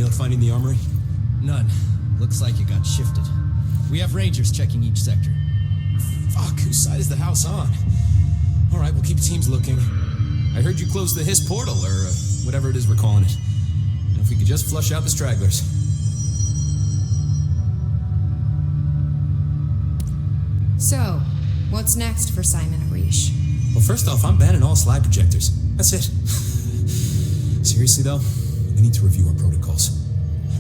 luck finding the armory? None. Looks like it got shifted. We have rangers checking each sector. Fuck, whose side is the house on? Alright, we'll keep teams looking. I heard you closed the Hiss portal, or whatever it is we're calling it. And if we could just flush out the stragglers. So, what's next for Simon Arish? Well, first off, I'm banning all slide projectors. That's it. Seriously, though, we need to review our protocols.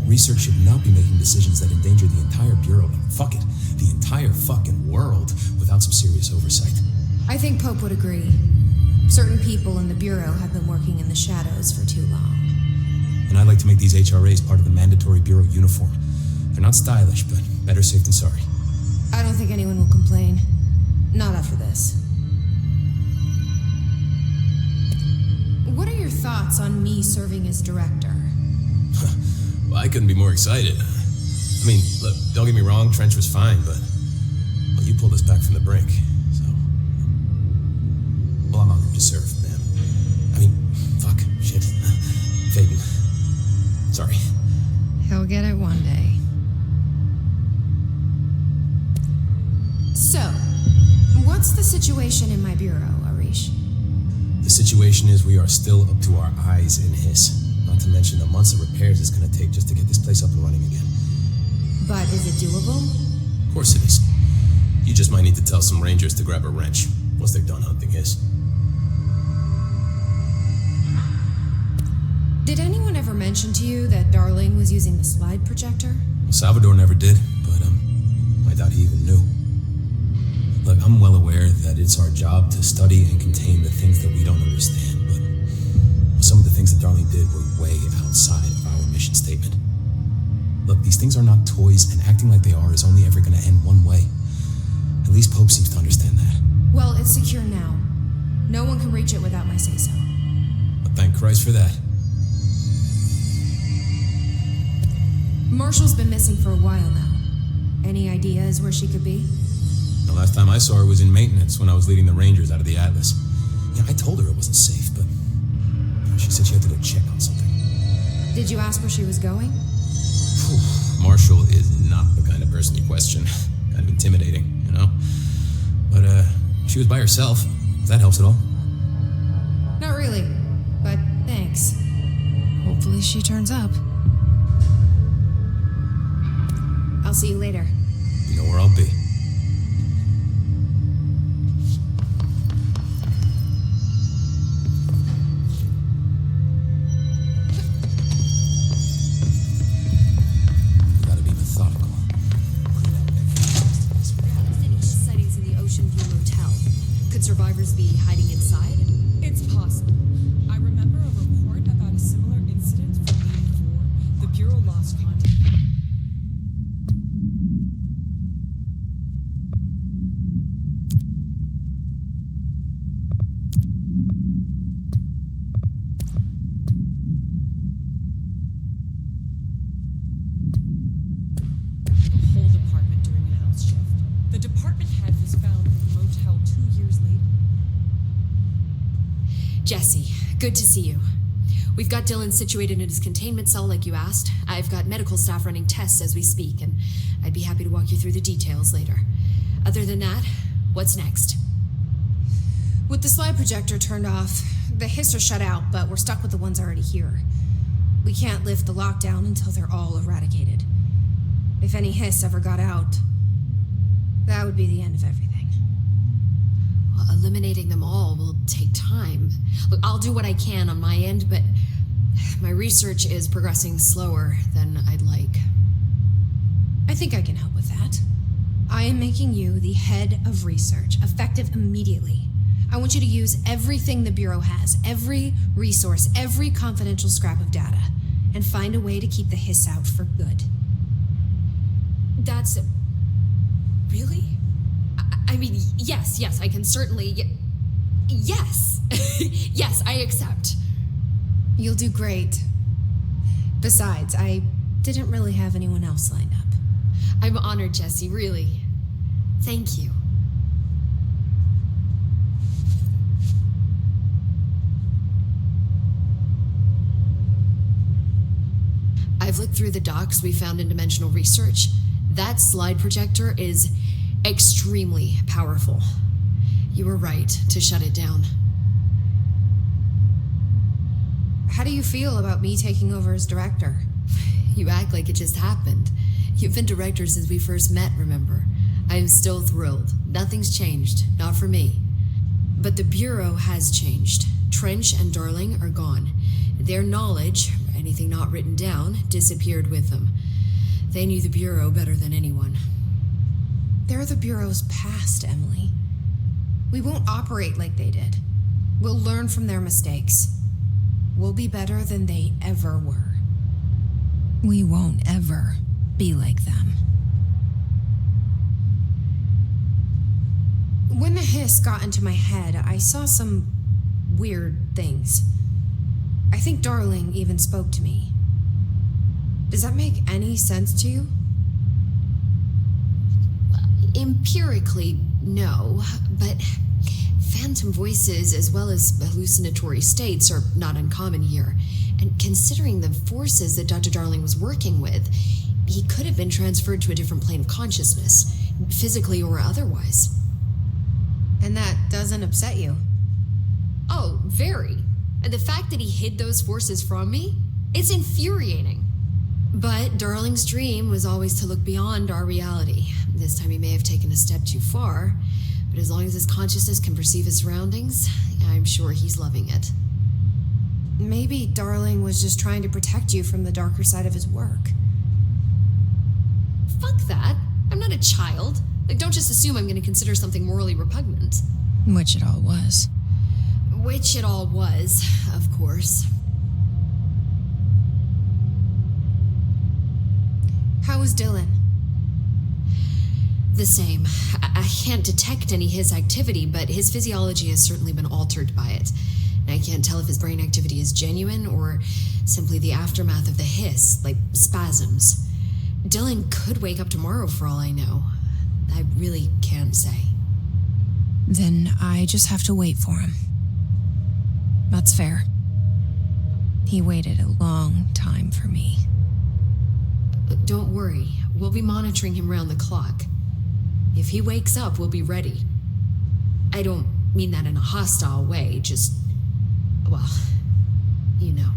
Research should not be making decisions that endanger the entire Bureau, fuck it, the entire fucking world, without some serious oversight. I think Pope would agree. Certain people in the Bureau have been working in the shadows for too long. And I'd like to make these HRAs part of the mandatory Bureau uniform. They're not stylish, but better safe than sorry. I don't think anyone will complain. Not after this. What are your thoughts on me serving as director? Well, I couldn't be more excited. I mean, look, don't get me wrong, Trench was fine, but well, you pulled us back from the brink, so... Well, I'm honored to serve, man. I mean, fuck, shit. Phaeton. Sorry. He'll get it one day. So, what's the situation in my bureau, Arish? The situation is we are still up to our eyes in Hiss. Not to mention the months of repairs it's gonna take just to get this place up and running again. But is it doable? Of course it is. You just might need to tell some rangers to grab a wrench once they're done hunting Hiss. Did anyone ever mention to you that Darling was using the slide projector? Well, Salvador never did, but I doubt he even knew. Look, I'm well aware that it's our job to study and contain the things that we don't understand, but some of the things that Darling did were way outside of our mission statement. Look, these things are not toys, and acting like they are is only ever gonna end one way. At least Pope seems to understand that. Well, it's secure now. No one can reach it without my say-so. But thank Christ for that. Marshall's been missing for a while now. Any ideas where she could be? The last time I saw her was in maintenance when I was leading the Rangers out of the Atlas. Yeah, I told her it wasn't safe, but she said she had to go check on something. Did you ask where she was going? Marshall is not the kind of person you question. Kind of intimidating, you know? But, she was by herself, if that helps at all. Not really, but thanks. Hopefully she turns up. I'll see you later. You know where I'll be. Survivors be hiding inside? It's possible. I remember a report about a similar incident from 84. The Bureau lost contact. The whole department during a house shift. The department head was found in the motel 2 years later. Jesse, good to see you. We've got Dylan situated in his containment cell like you asked. I've got medical staff running tests as we speak, and I'd be happy to walk you through the details later. Other than that, what's next? With the slide projector turned off, the Hiss are shut out, but we're stuck with the ones already here. We can't lift the lockdown until they're all eradicated. If any Hiss ever got out, that would be the end of everything. Well, eliminating them all will take time. Look, I'll do what I can on my end, but my research is progressing slower than I'd like. I think I can help with that. I am making you the head of research, effective immediately. I want you to use everything the Bureau has, every resource, every confidential scrap of data, and find a way to keep the Hiss out for good. That's... really? I mean, yes, I can certainly... Yes! Yes, I accept. You'll do great. Besides, I didn't really have anyone else lined up. I'm honored, Jesse, really. Thank you. I've looked through the docs we found in Dimensional Research. That slide projector is extremely powerful. You were right to shut it down. How do you feel about me taking over as director? You act like it just happened. You've been director since we first met, remember? I am still thrilled. Nothing's changed, not for me. But the Bureau has changed. Trench and Darling are gone. Their knowledge, anything not written down, disappeared with them. They knew the Bureau better than anyone. They're the Bureau's past, Emily. We won't operate like they did. We'll learn from their mistakes. We'll be better than they ever were. We won't ever be like them. When the hiss got into my head, I saw some weird things. I think Darling even spoke to me. Does that make any sense to you? Empirically, no, but phantom voices as well as hallucinatory states are not uncommon here. And considering the forces that Dr. Darling was working with, he could have been transferred to a different plane of consciousness, physically or otherwise. And that doesn't upset you? Oh, very. And the fact that he hid those forces from me, it's infuriating. But Darling's dream was always to look beyond our reality. This time he may have taken a step too far, but as long as his consciousness can perceive his surroundings, I'm sure he's loving it. Maybe Darling was just trying to protect you from the darker side of his work. Fuck that. I'm not a child. Like, don't just assume I'm going to consider something morally repugnant. Which it all was. Which it all was, of course. How is Dylan? The same. I can't detect any his activity, but his physiology has certainly been altered by it. And I can't tell if his brain activity is genuine or simply the aftermath of the hiss, like spasms. Dylan could wake up tomorrow for all I know. I really can't say. Then I just have to wait for him. That's fair. He waited a long time for me. Don't worry. We'll be monitoring him round the clock. If he wakes up, we'll be ready. I don't mean that in a hostile way, just... well, you know.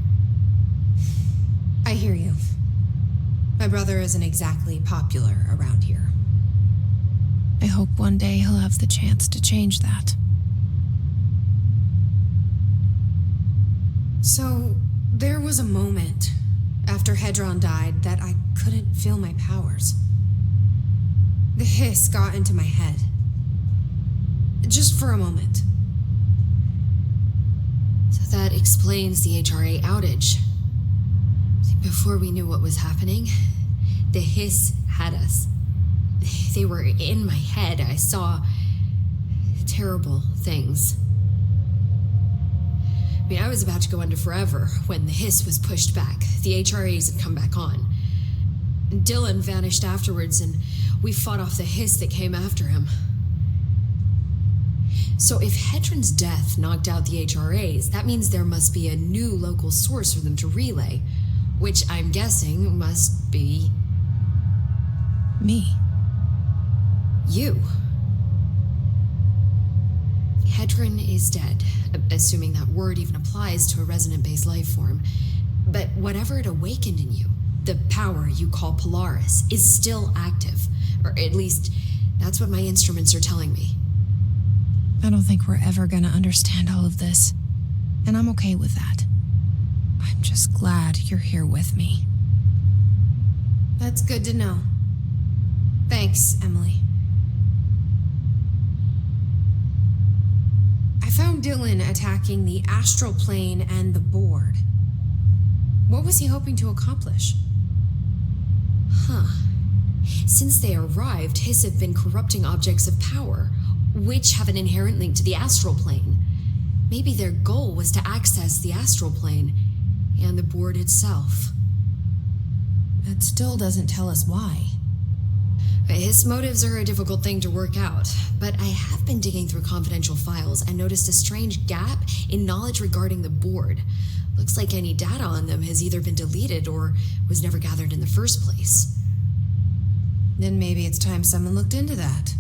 I hear you. My brother isn't exactly popular around here. I hope one day he'll have the chance to change that. So, there was a moment after Hedron died that I couldn't feel my powers. The hiss got into my head. Just for a moment. So that explains the HRA outage. Before we knew what was happening, the hiss had us. They were in my head. I saw terrible things. I mean, I was about to go under forever when the hiss was pushed back. The HRAs had come back on. Dylan vanished afterwards, and we fought off the hiss that came after him. So if Hedron's death knocked out the HRAs, that means there must be a new local source for them to relay, which I'm guessing must be... me. You. Hedron is dead, assuming that word even applies to a resonant-based life form. But whatever it awakened in you, the power you call Polaris, is still active. Or at least, that's what my instruments are telling me. I don't think we're ever gonna understand all of this. And I'm okay with that. I'm just glad you're here with me. That's good to know. Thanks, Emily. I found Dylan attacking the astral plane and the board. What was he hoping to accomplish? Since they arrived, Hiss have been corrupting objects of power, which have an inherent link to the astral plane. Maybe their goal was to access the astral plane and the board itself. That still doesn't tell us why. His motives are a difficult thing to work out, but I have been digging through confidential files and noticed a strange gap in knowledge regarding the board. Looks like any data on them has either been deleted or was never gathered in the first place. Then maybe it's time someone looked into that.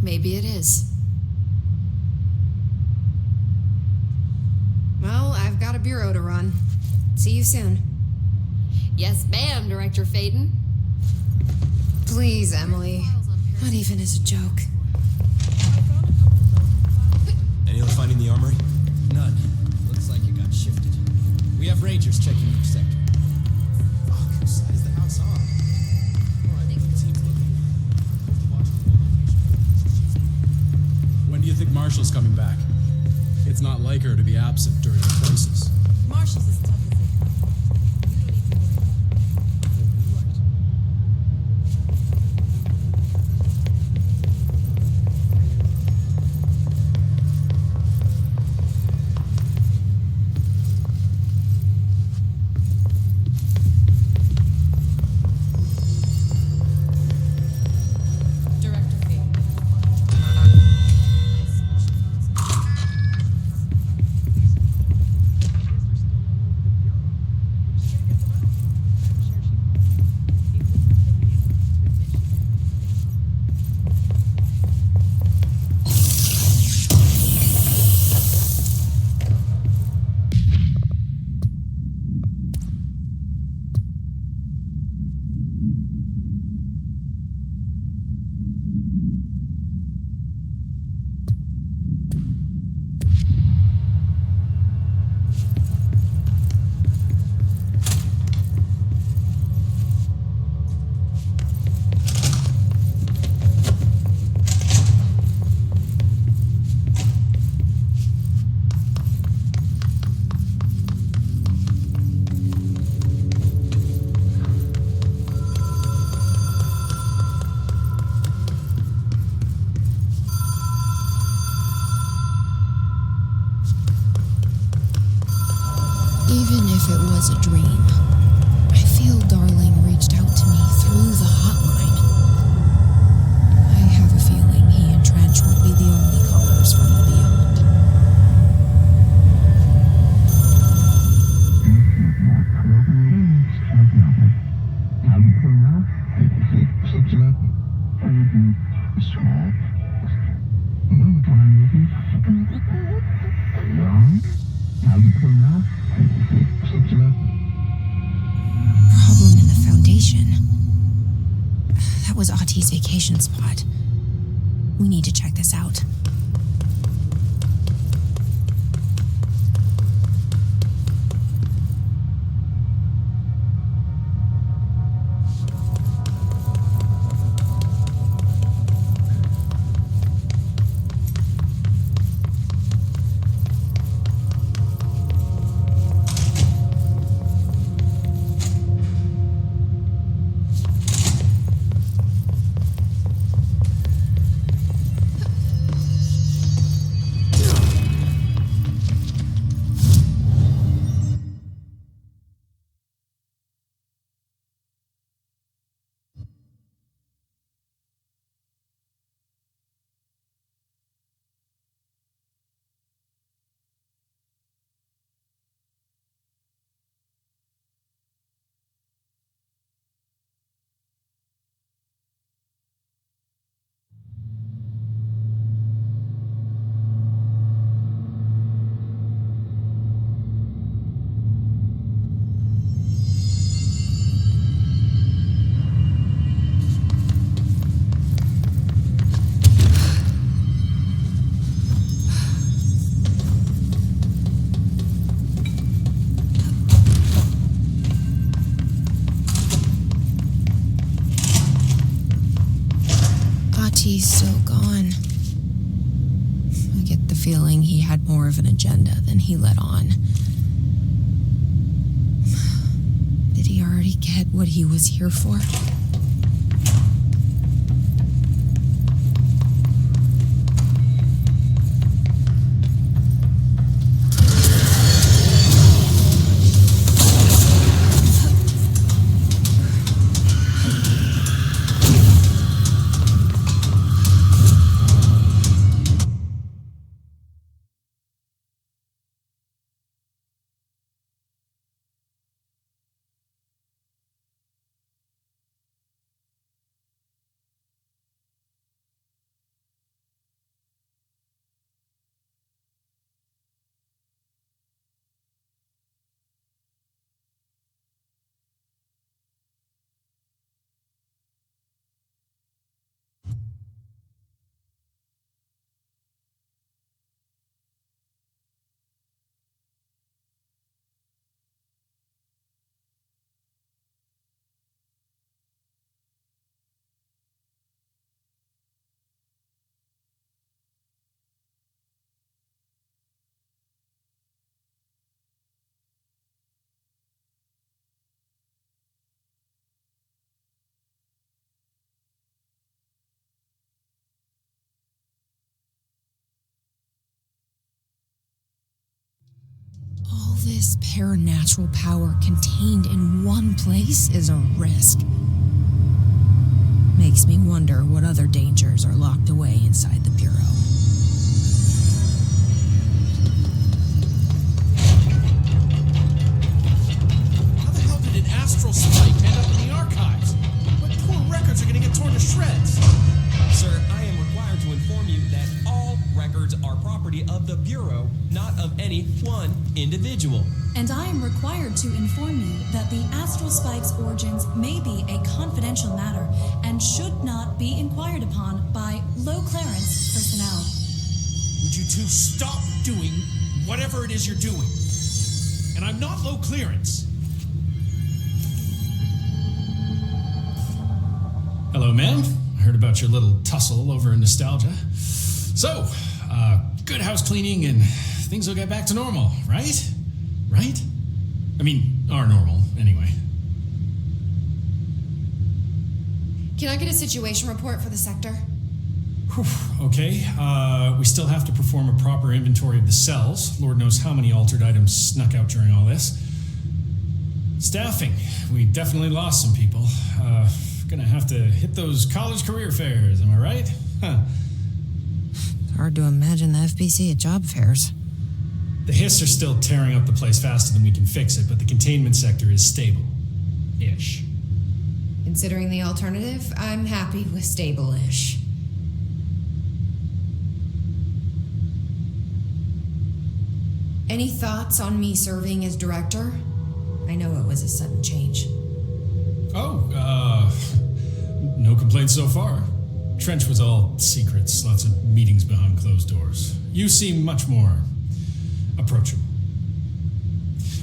Maybe it is. Well, I've got a bureau to run. See you soon. Yes, ma'am, Director Faden. Please, Emily. Not even as a joke. Any luck finding the armory? None. Looks like it got shifted. We have Rangers checking each sector. Fuck, who sized the house off? Alright, the team's looking. We'll have to watch the location. When do you think Marshall's coming back? It's not like her to be absent during a crisis. Marshall's as tough as they come. You don't need to worry about it. Director Fate. Even if it was a dream, I feel Darling reached out to me through the hotline. I have a feeling he and Trench won't be the only callers from the beyond. Problem in the Foundation. That was Auti's vacation spot. We need to check this out. He's still gone. I get the feeling he had more of an agenda than he let on. Did he already get what he was here for? this paranatural power contained in one place is a risk. Makes me wonder what other dangers are locked away inside the Bureau. How the hell did an astral spike end up in the archives? What poor records are gonna get torn to shreds? Sir, I am required to inform you that all records are property of the Bureau, not of any one individual. And I am required to inform you that the Astral Spike's origins may be a confidential matter and should not be inquired upon by low clearance personnel. Would you two stop doing whatever it is you're doing? And I'm not low clearance. Hello, ma'am. I heard about your little tussle over in Nostalgia. So, good house cleaning and things will get back to normal, right? Right? I mean, are normal, anyway. Can I get a situation report for the sector? Whew, okay, we still have to perform a proper inventory of the cells. Lord knows how many altered items snuck out during all this. Staffing. We definitely lost some people. Gonna have to hit those college career fairs, am I right? Huh. It's hard to imagine the FBC at job fairs. The Hiss are still tearing up the place faster than we can fix it, but the containment sector is stable-ish. Considering the alternative, I'm happy with stable-ish. Any thoughts on me serving as director? I know it was a sudden change. No complaints so far. Trench was all secrets, lots of meetings behind closed doors. You seem much more approachable.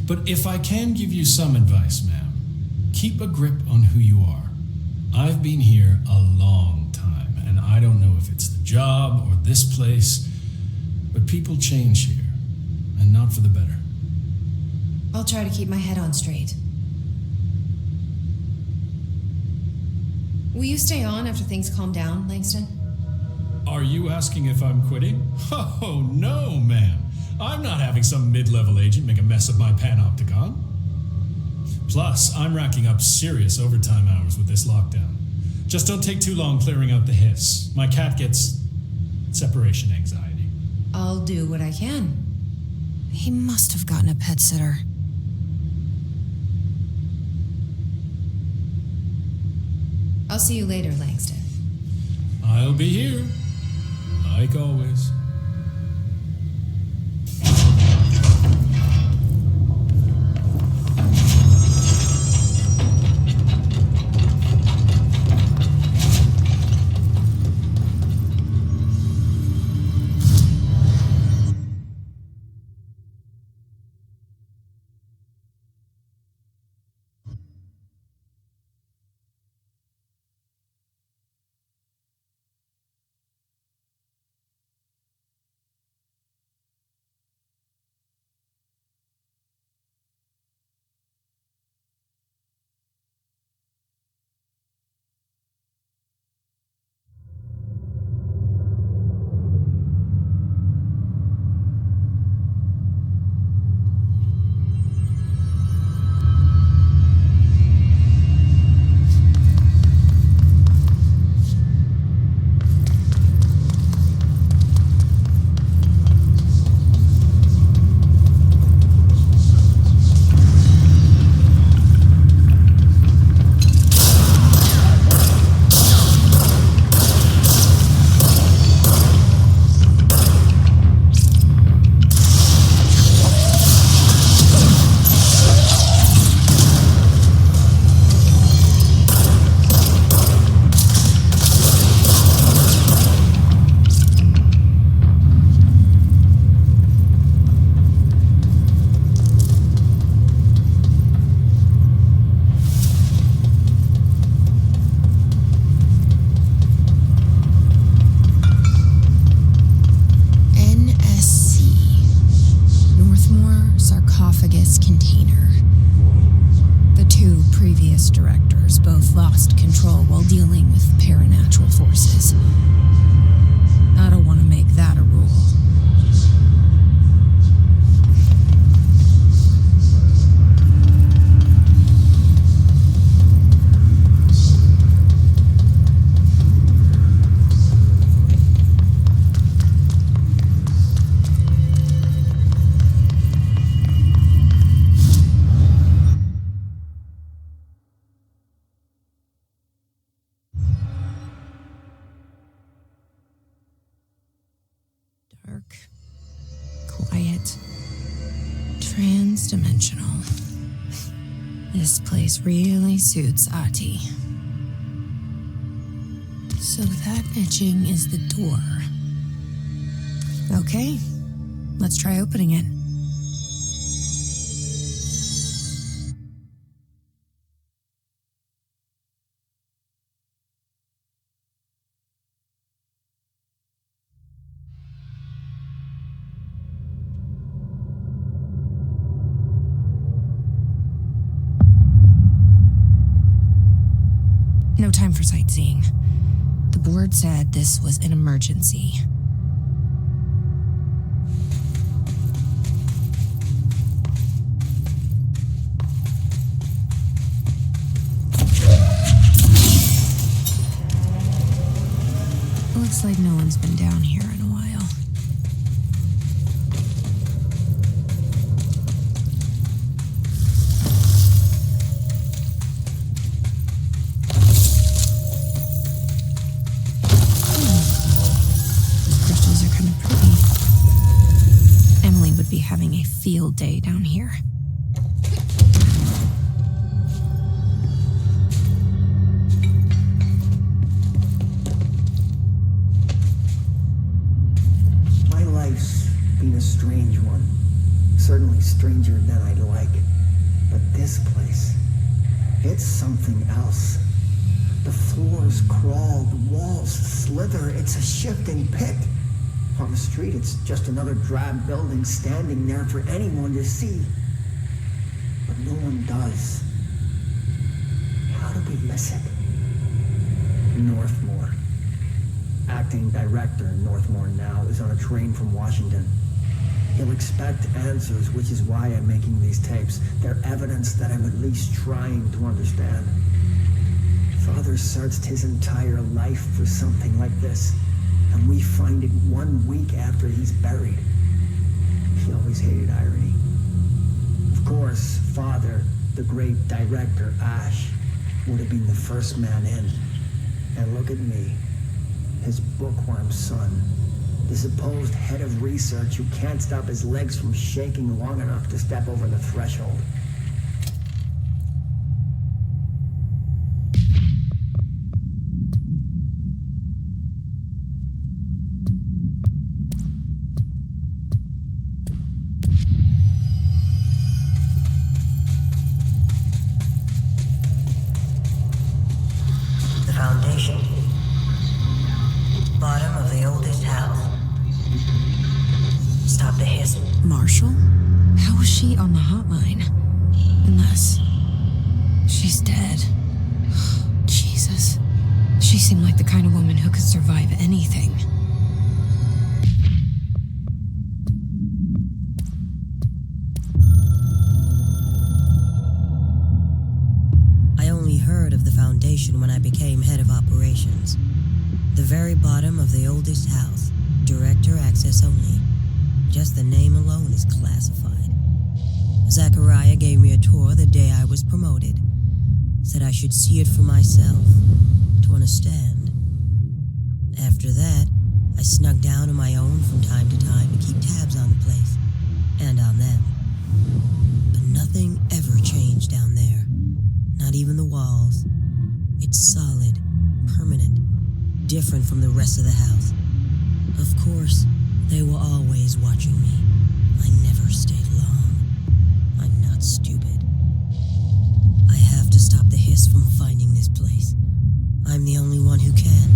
But if I can give you some advice, ma'am, keep a grip on who you are. I've been here a long time, and I don't know if it's the job or this place, but people change here, and not for the better. I'll try to keep my head on straight. Will you stay on after things calm down, Langston? Are you asking if I'm quitting? Oh, no, ma'am. I'm not having some mid-level agent make a mess of my panopticon. Plus, I'm racking up serious overtime hours with this lockdown. Just don't take too long clearing out the Hiss. My cat gets separation anxiety. I'll do what I can. He must have gotten a pet sitter. I'll see you later, Langston. I'll be here, like always. dark, quiet, trans-dimensional. This place really suits Ahti. So that etching is the door. Okay, let's try opening it. No time for sightseeing. The board said this was an emergency. Looks like no one's been down here in a while. Having a field day down here. My life's been a strange one. Certainly stranger than I'd like. But this place, it's something else. The floors crawl, the walls slither. It's a shifting pit. On the street, it's just another drab building standing there for anyone to see. But no one does. How do we miss it? Northmore. Acting director Northmore now is on a train from Washington. He'll expect answers, which is why I'm making these tapes. They're evidence that I'm at least trying to understand. Father searched his entire life for something like this. And we find it 1 week after he's buried. He always hated irony. Of course, Father, the great director, Ash, would have been the first man in. And look at me, his bookworm son, the supposed head of research who can't stop his legs from shaking long enough to step over the threshold. Foundation. Bottom of the oldest house. Stop the hiss. Marshall? How was she on the hotline? Unless she's dead. Jesus. She seemed like the kind of woman who could survive anything. Heard of the Foundation when I became head of operations. The very bottom of the oldest house. Director access only. Just the name alone is classified. Zachariah gave me a tour the day I was promoted. Said I should see it for myself to understand. After that, I snuck down on my own from time to time to keep tabs on the place. And on them. But nothing ever changed down there. Not even the walls. It's solid, permanent, different from the rest of the house. Of course, they were always watching me. I never stayed long. I'm not stupid. I have to stop the hiss from finding this place. I'm the only one who can.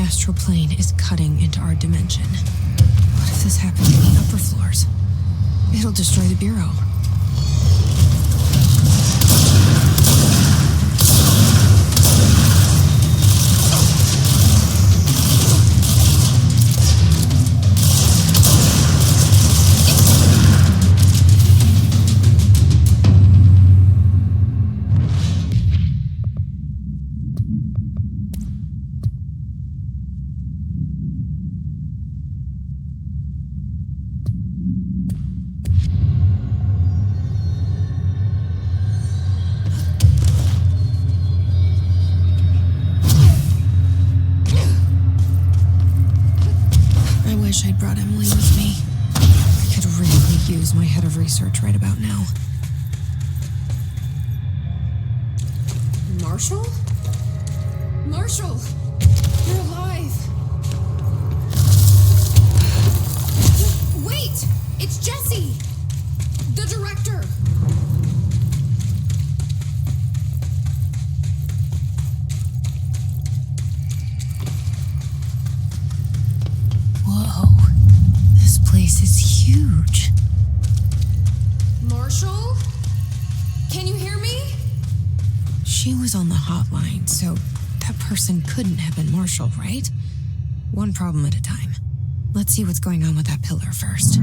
astral plane is cutting into our dimension. What if this happens in the upper floors? It'll destroy the Bureau. I'd brought Emily with me. I could really use my head of research right about now. Marshall? Marshall! You're alive! Wait! It's Jesse! The director! Whoa. This place is huge. Marshall? Can you hear me? She was on the hotline, so that person couldn't have been Marshall, right? One problem at a time. Let's see what's going on with that pillar first.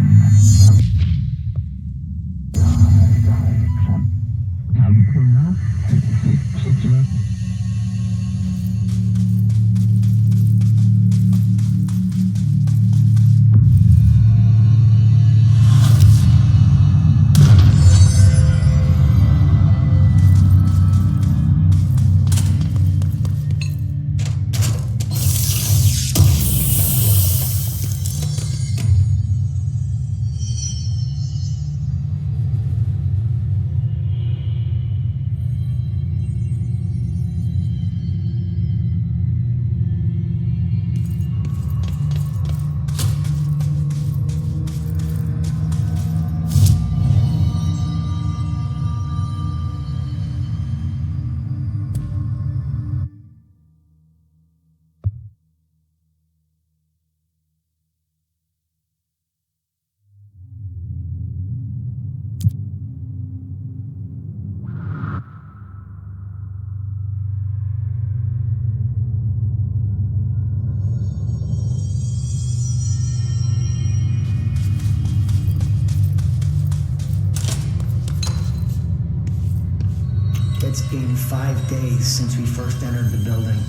It's been 5 days since we first entered the building.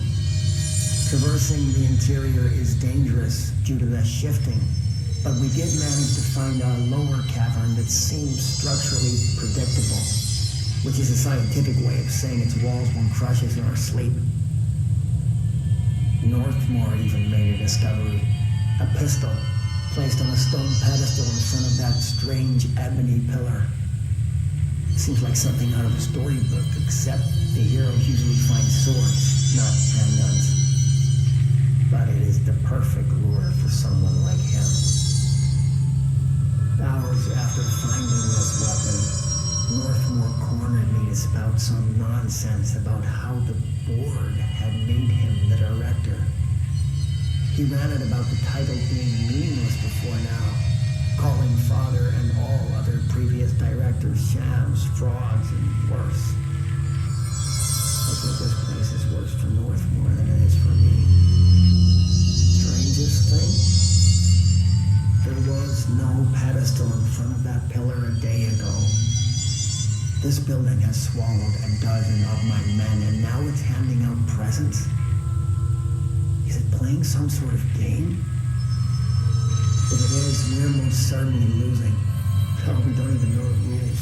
Traversing the interior is dangerous due to the shifting, but we did manage to find a lower cavern that seems structurally predictable, which is a scientific way of saying its walls won't crush us in our sleep. Northmore even made a discovery. A pistol placed on a stone pedestal in front of that strange ebony pillar. Seems like something out of a storybook, except the heroes usually find swords, not handguns. But it is the perfect lure for someone like him. Hours after finding this weapon, Northmore cornered me to spout some nonsense about how the board had made him the director. He ranted about the title being meaningless before now, calling Father and all other previous directors shams, frauds, and worse. I think this place is worse for Northmore than it is for me. Strangest thing? There was no pedestal in front of that pillar a day ago. This building has swallowed a dozen of my men, and now it's handing out presents? Is it playing some sort of game? If it is, we're most certainly losing. Hell, we don't even know the rules.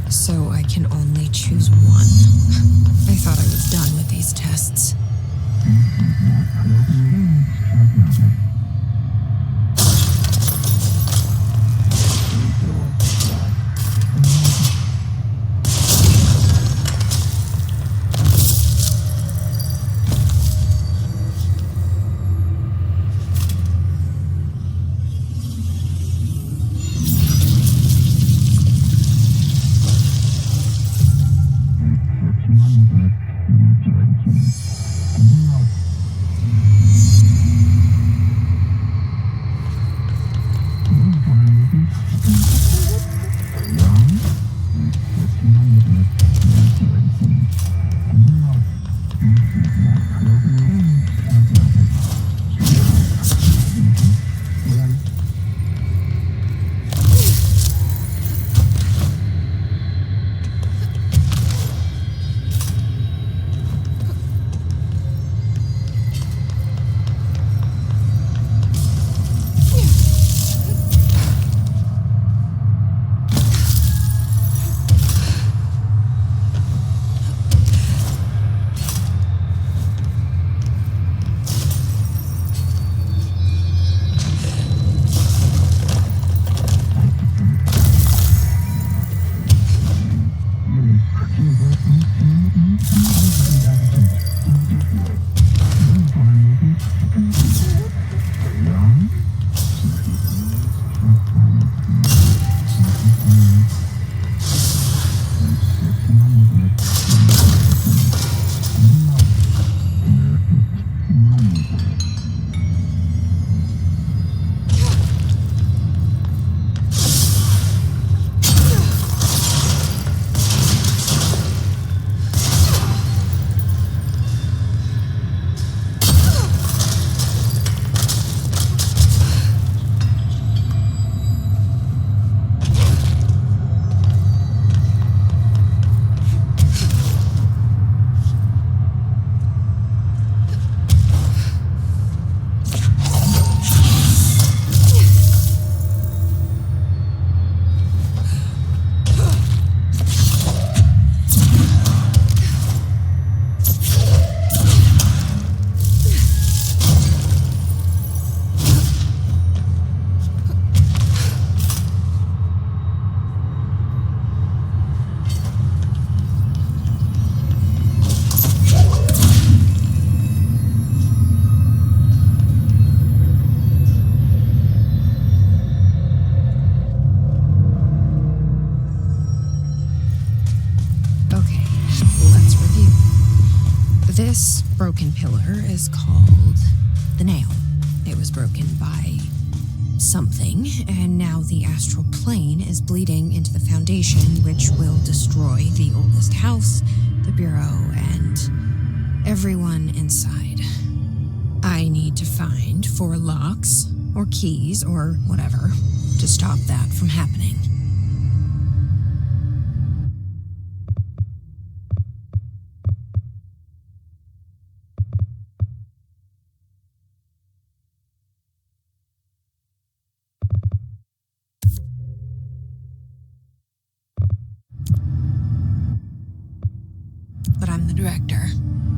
So I can only choose one. I thought I was done with these tests. This broken pillar is called the nail. It was broken by something, and now the astral plane is bleeding into the foundation, which will destroy the oldest house, the bureau, and everyone inside. I need to find 4 locks, or keys, or whatever, to stop that from happening. But I'm the director.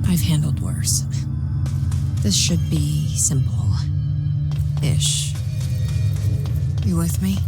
I've handled worse. This should be simple-ish. You with me?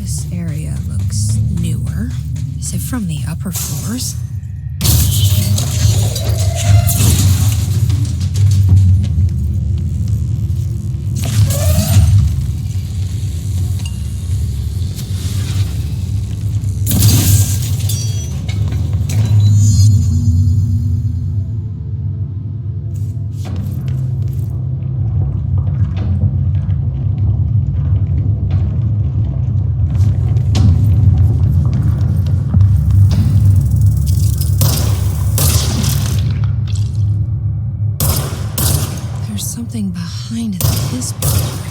This area looks newer. Is it from the upper floors? Something behind this pillar.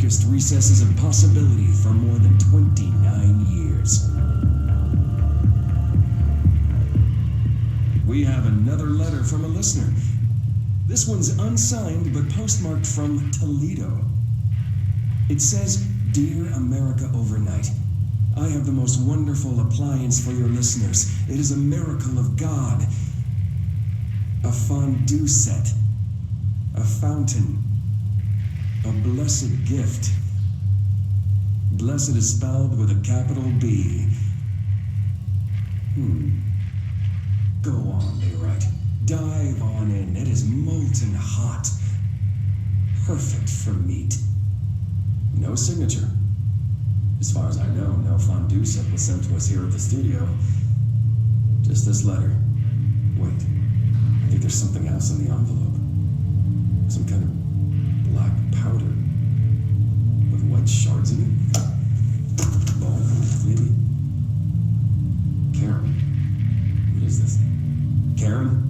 darkest recesses of possibility for more than 29 years. We have another letter from a listener. This one's unsigned but postmarked from Toledo. It says, "Dear America Overnight, I have the most wonderful appliance for your listeners. It is a miracle of God. A fondue set. A fountain. A blessed gift. Blessed is spelled with a capital B. Go on, they write. Dive on in. It is molten hot. Perfect for meat." No signature. As far as I know, no fondue set was sent to us here at the studio. Just this letter. Wait, I think there's something else in the envelope. Some kind of black powder with white shards in it. Ball, maybe? Karen. What is this? Karen?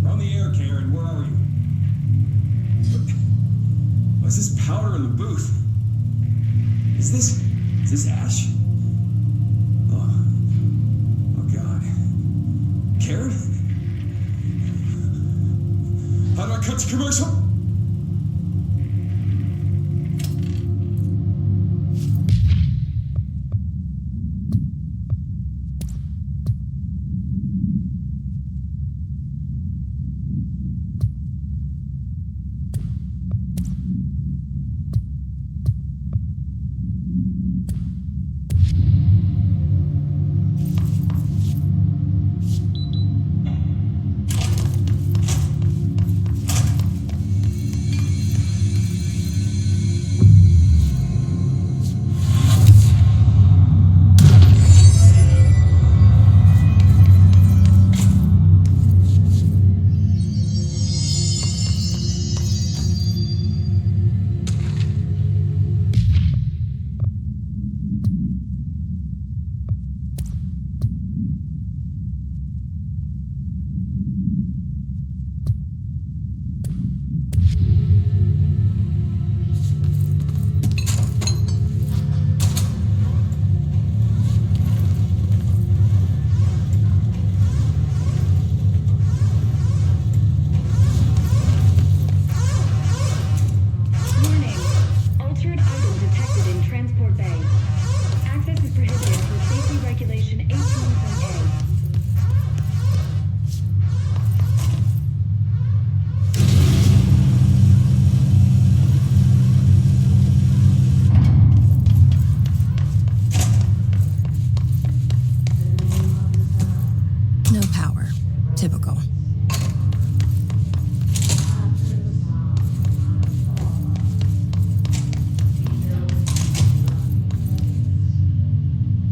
We're on the air, Karen. Where are you? What's this powder in the booth? Is this ash? Oh God. Karen? How do I cut to commercial?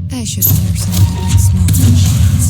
I should wear some small machines.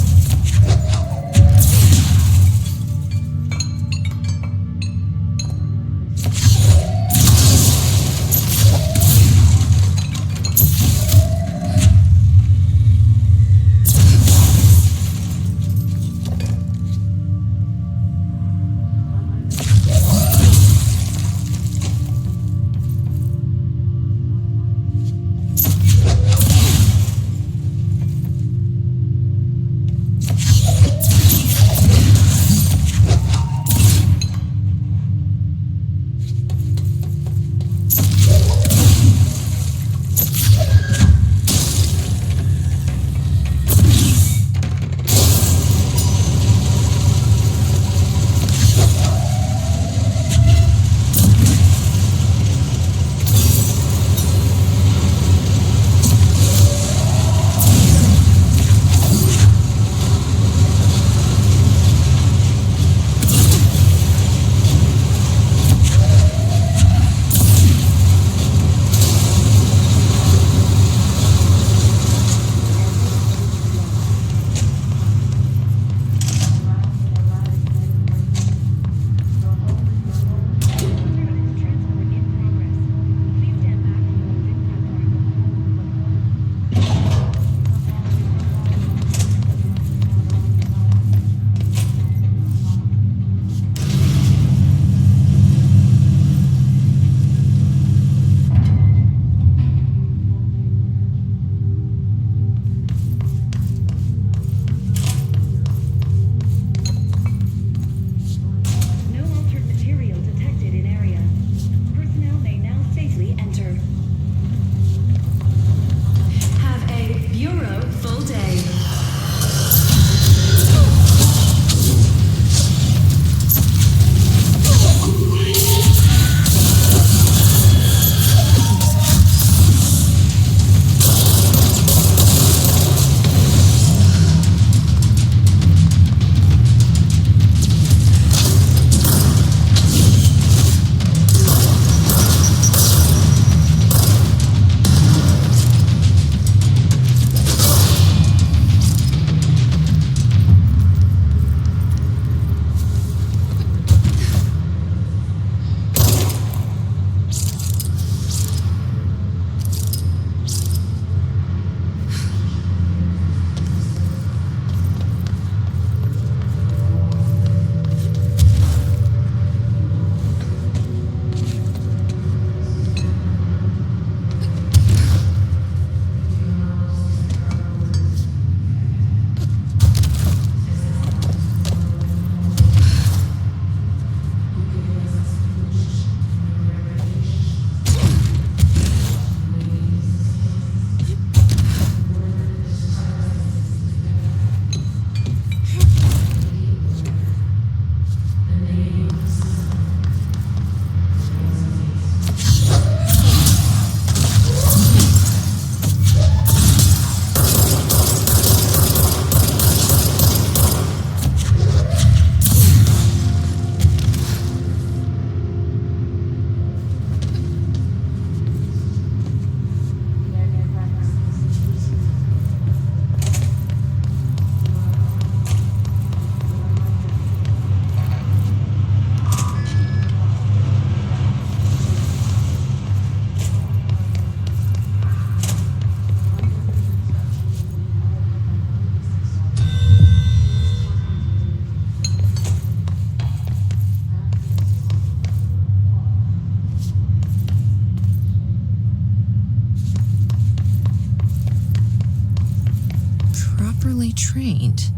trained.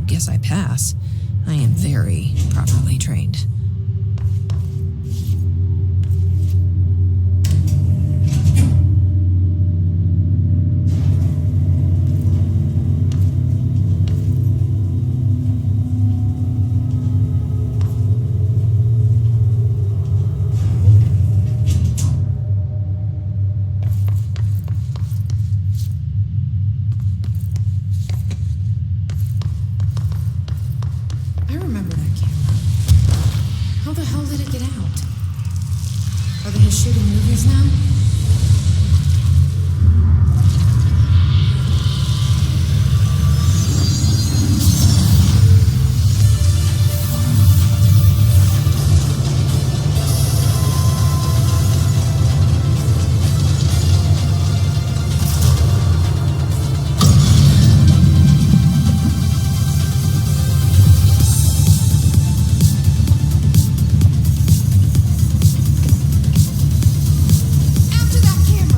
Guess I pass. I am very properly trained. I remember that camera. How the hell did it get out? Are they just shooting movies now? After that camera!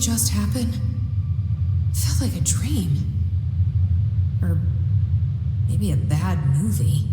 just happen? It felt like a dream. Or maybe a bad movie.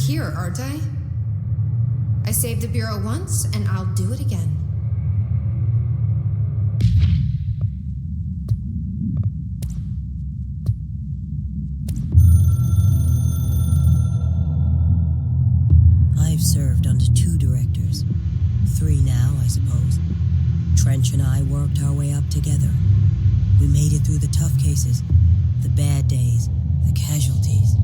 here, aren't I? I saved the Bureau once, and I'll do it again. I've served under 2 directors. 3 now, I suppose. Trench and I worked our way up together. We made it through the tough cases, the bad days, the casualties.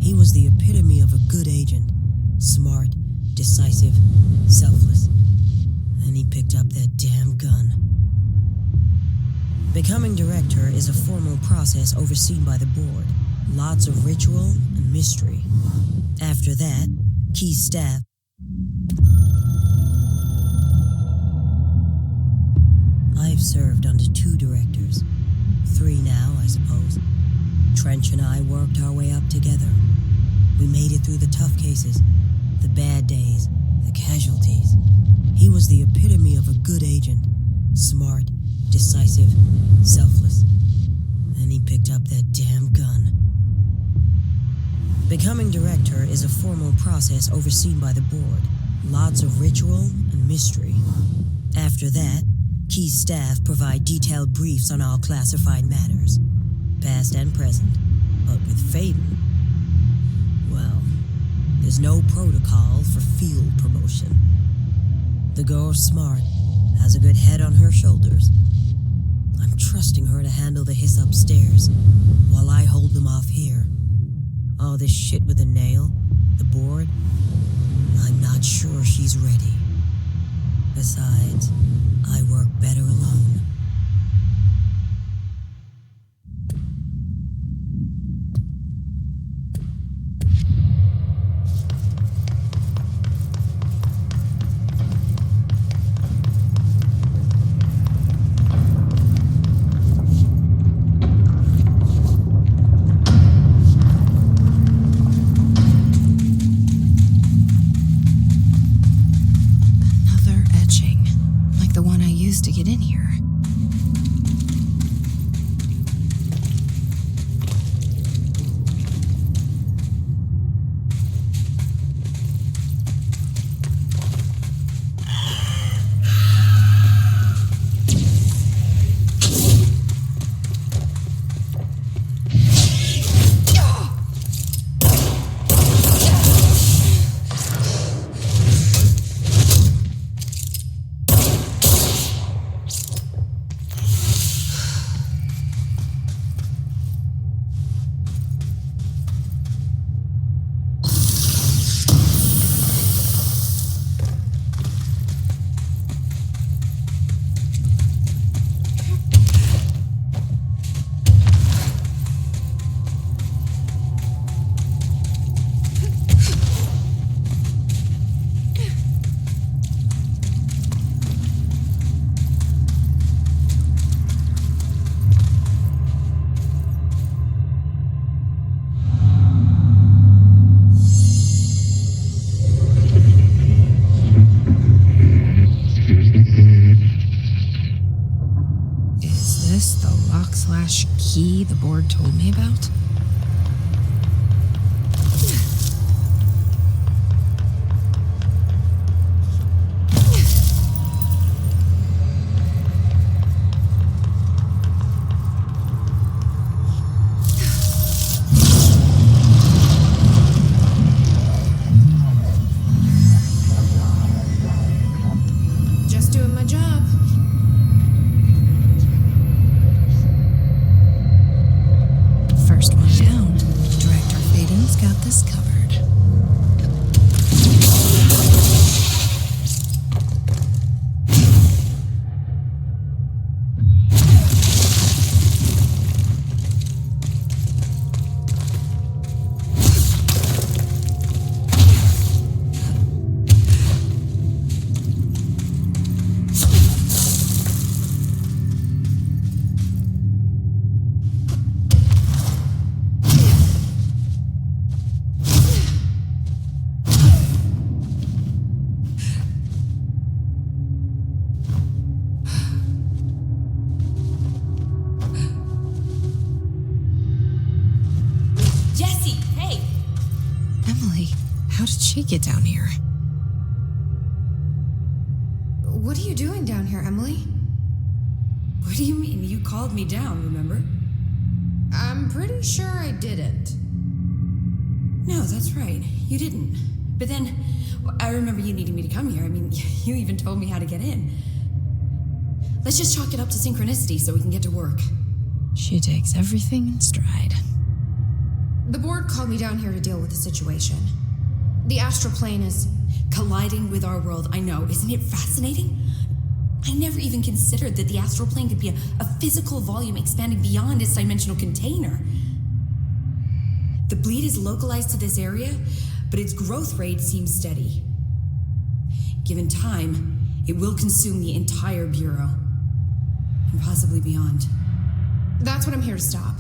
He was the epitome of a good agent. Smart, decisive, selfless. And he picked up that damn gun. Becoming director is a formal process overseen by the board. Lots of ritual and mystery. After that, key staff. I've served under 2 directors. 3 now, I suppose. Trench and I worked our way up together. We made it through the tough cases, the bad days, the casualties. He was the epitome of a good agent. Smart, decisive, selfless. picked up that damn gun. Becoming director is a formal process overseen by the board. Lots of ritual and mystery. After that, key staff provide detailed briefs on all classified matters, past and present. But with Faden, well, there's no protocol for field promotion. The girl's smart, has a good head on her shoulders. I'm trusting her to handle the hiss upstairs, while I hold them off here. All this shit with the nail, the board, I'm not sure she's ready. Besides, I work better alone. To get in here. Key the board told me about? Just doing my job. First one down. Director Faden's got this covered. How did she get down here? What are you doing down here, Emily? What do you mean? You called me down, remember? I'm pretty sure I didn't. No, that's right. You didn't. But then, I remember you needing me to come here. I mean, you even told me how to get in. Let's just chalk it up to synchronicity so we can get to work. She takes everything in stride. The board called me down here to deal with the situation. The astral plane is colliding with our world. I know. Isn't it fascinating? I never even considered that the astral plane could be a physical volume expanding beyond its dimensional container. The bleed is localized to this area, but its growth rate seems steady. Given time, it will consume the entire Bureau, and possibly beyond. That's what I'm here to stop.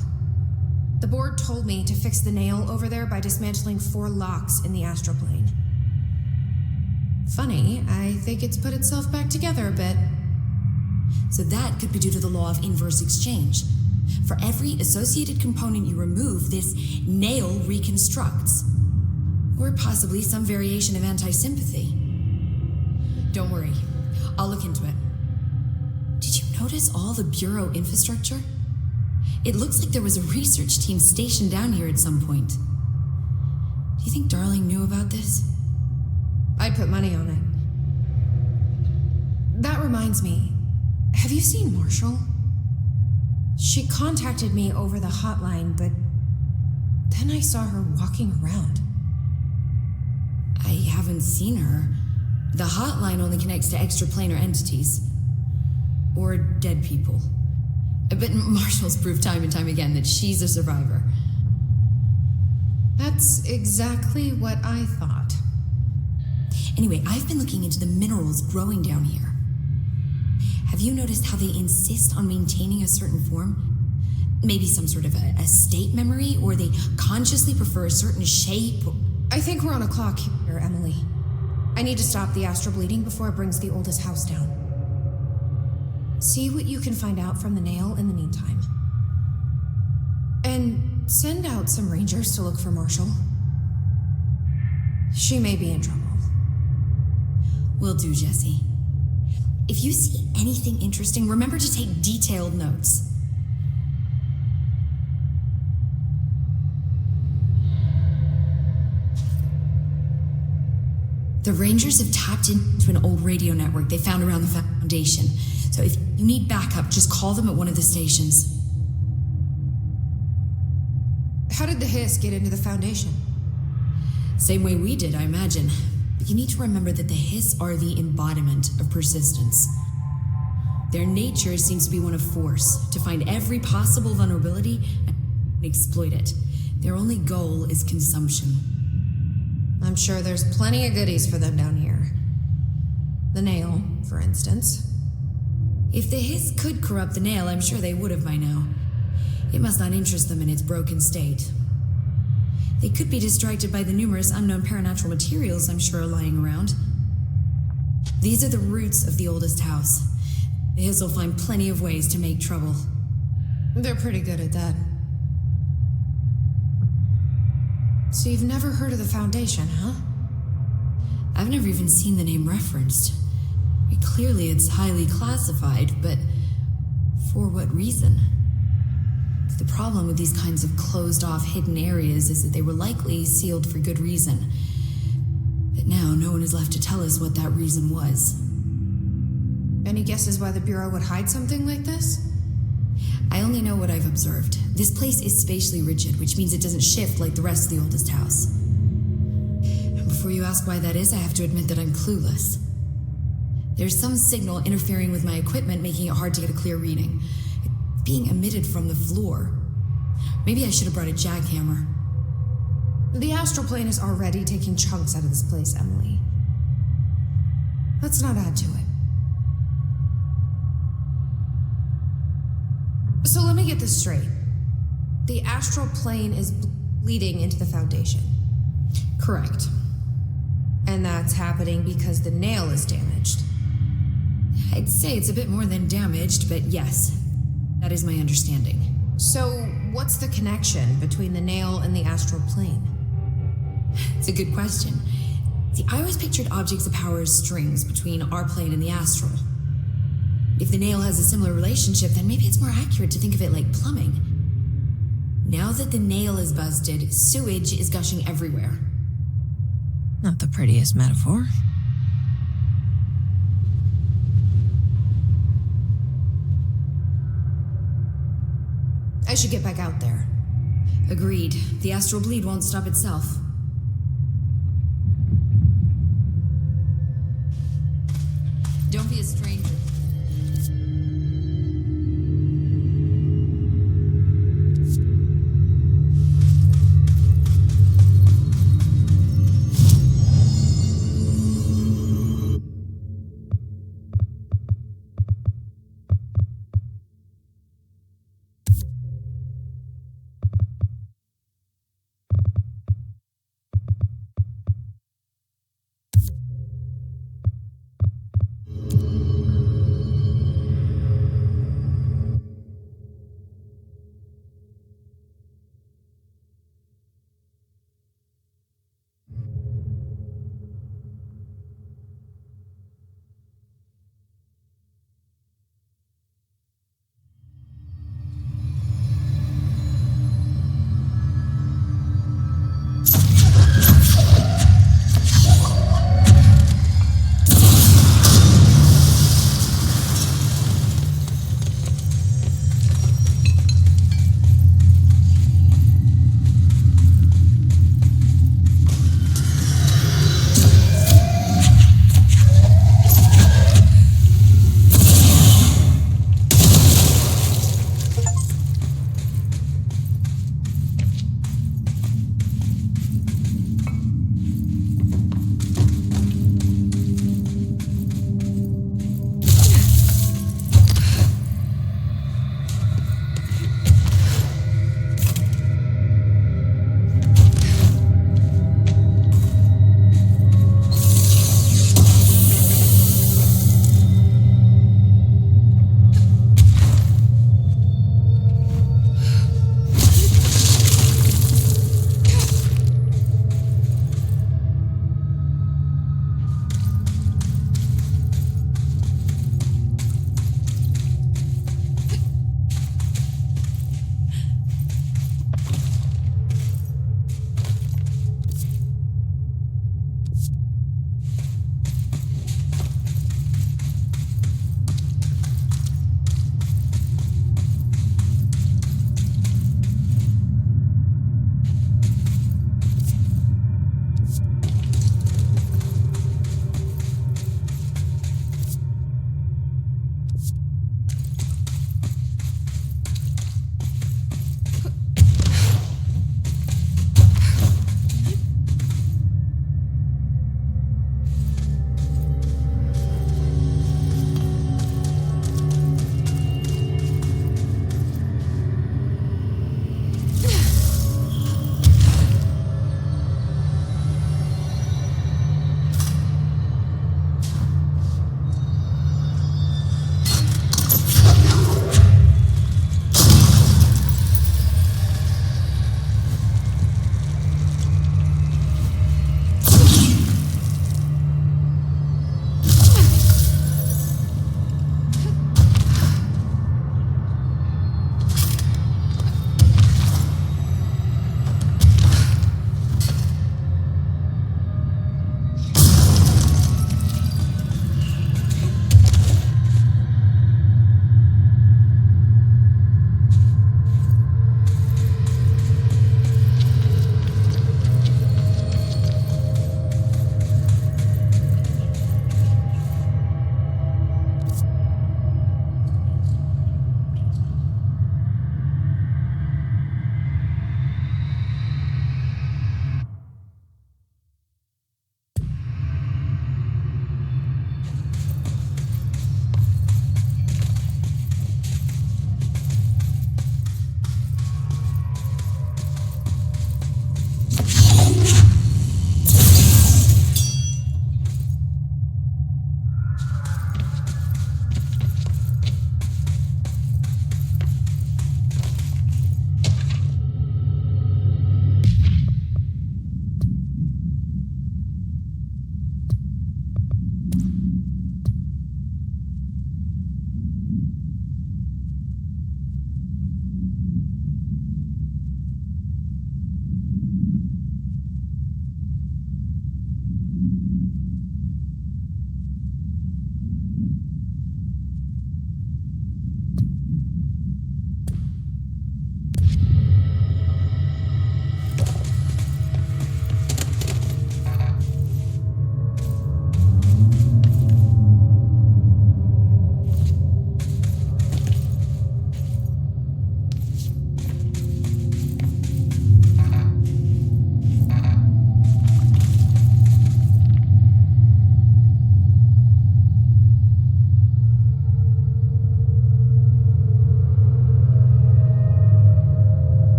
The board told me to fix the nail over there by dismantling 4 locks in the astral plane. Funny, I think it's put itself back together a bit. So that could be due to the law of inverse exchange. For every associated component you remove, this nail reconstructs. Or possibly some variation of anti-sympathy. Don't worry, I'll look into it. Did you notice all the Bureau infrastructure? It looks like there was a research team stationed down here at some point. Do you think Darling knew about this? I'd put money on it. That reminds me, have you seen Marshall? She contacted me over the hotline, but then I saw her walking around. I haven't seen her. The hotline only connects to extraplanar entities. Or dead people. But Marshall's proved time and time again that she's a survivor. That's exactly what I thought. Anyway, I've been looking into the minerals growing down here. Have you noticed how they insist on maintaining a certain form? Maybe some sort of a state memory, or they consciously prefer a certain shape? I think we're on a clock here, Emily. I need to stop the astral bleeding before it brings the oldest house down. See what you can find out from the nail in the meantime. And send out some rangers to look for Marshall. She may be in trouble. Will do, Jesse. If you see anything interesting, remember to take detailed notes. The Rangers have tapped into an old radio network they found around the Foundation. So if you need backup, just call them at one of the stations. How did the Hiss get into the Foundation? Same way we did, I imagine. But you need to remember that the Hiss are the embodiment of persistence. Their nature seems to be one of force, to find every possible vulnerability and exploit it. Their only goal is consumption. I'm sure there's plenty of goodies for them down here. The nail, for instance. If the Hiss could corrupt the nail, I'm sure they would have by now. It must not interest them in its broken state. They could be distracted by the numerous unknown paranatural materials I'm sure are lying around. These are the roots of the oldest house. The Hiss will find plenty of ways to make trouble. They're pretty good at that. So you've never heard of the Foundation, huh? I've never even seen the name referenced. Clearly it's highly classified, but for what reason? The problem with these kinds of closed-off hidden areas is that they were likely sealed for good reason. But now no one is left to tell us what that reason was. Any guesses why the Bureau would hide something like this? I only know what I've observed. This place is spatially rigid, which means it doesn't shift like the rest of the oldest house. And before you ask why that is, I have to admit that I'm clueless. There's some signal interfering with my equipment, making it hard to get a clear reading. It's being emitted from the floor. Maybe I should have brought a jackhammer. The astral plane is already taking chunks out of this place, Emily. Let's not add to it. So let me get this straight. The astral plane is bleeding into the Foundation. Correct. And that's happening because the nail is damaged. I'd say it's a bit more than damaged, but yes, that is my understanding. So what's the connection between the nail and the astral plane? It's a good question. See, I always pictured objects of power as strings between our plane and the astral. If the nail has a similar relationship, then maybe it's more accurate to think of it like plumbing. Now that the nail is busted, sewage is gushing everywhere. Not the prettiest metaphor. I should get back out there. Agreed. The astral bleed won't stop itself. Don't be a stranger.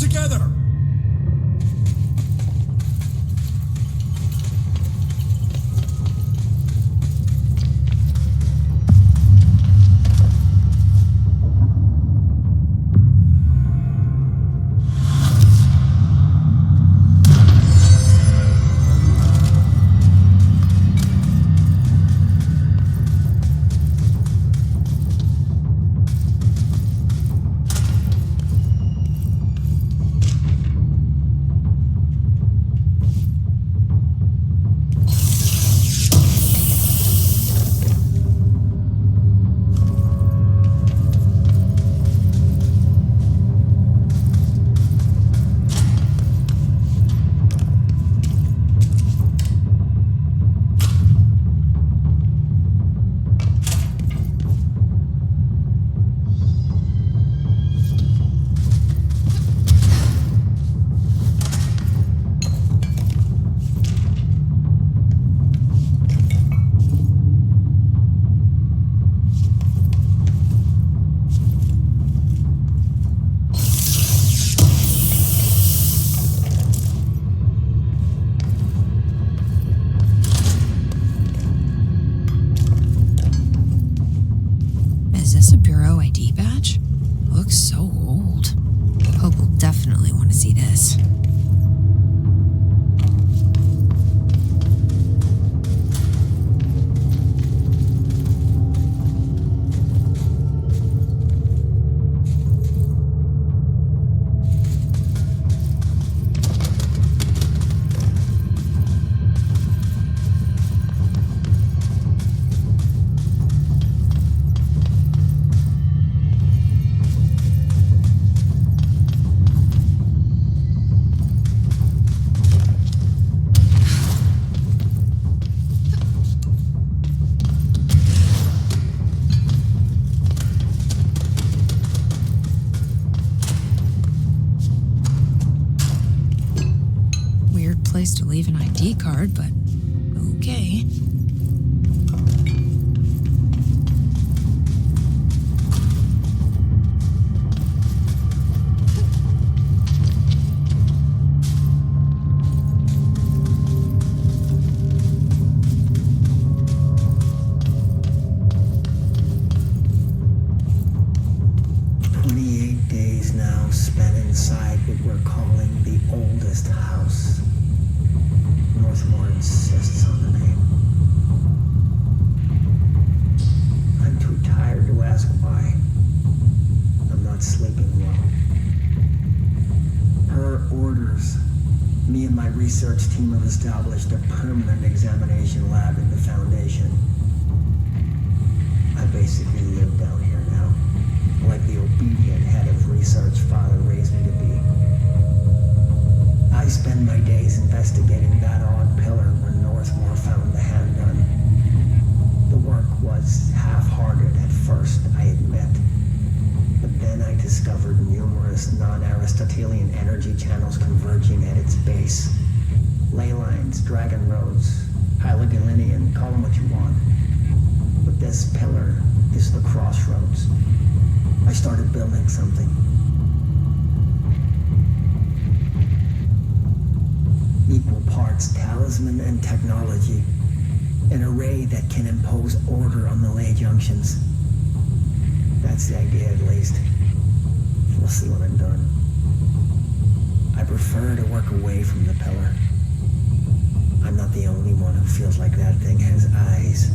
together! Is this a Bureau ID badge? Looks so old. Hope will definitely want to see this. Place to leave an ID card, but okay. Days now spent inside what we're calling the oldest house. Northmore insists on the name. I'm too tired to ask why. I'm not sleeping well. Per orders, me and my research team have established a permanent examination lab in the Foundation. I basically live down here now, like the obedient head of research Father raised me to be. I spend my days investigating that odd pillar where Northmore found the handgun. The work was half-hearted at first, I admit. But then I discovered numerous non-Aristotelian energy channels converging at its base. Ley lines, dragon roads, Hyligalinian, call them what you want. But this pillar is the crossroads. I started building something. Equal parts talisman and technology. An array that can impose order on the ley junctions. That's the idea, at least. We'll see when I'm done. I prefer to work away from the pillar. I'm not the only one who feels like that thing has eyes.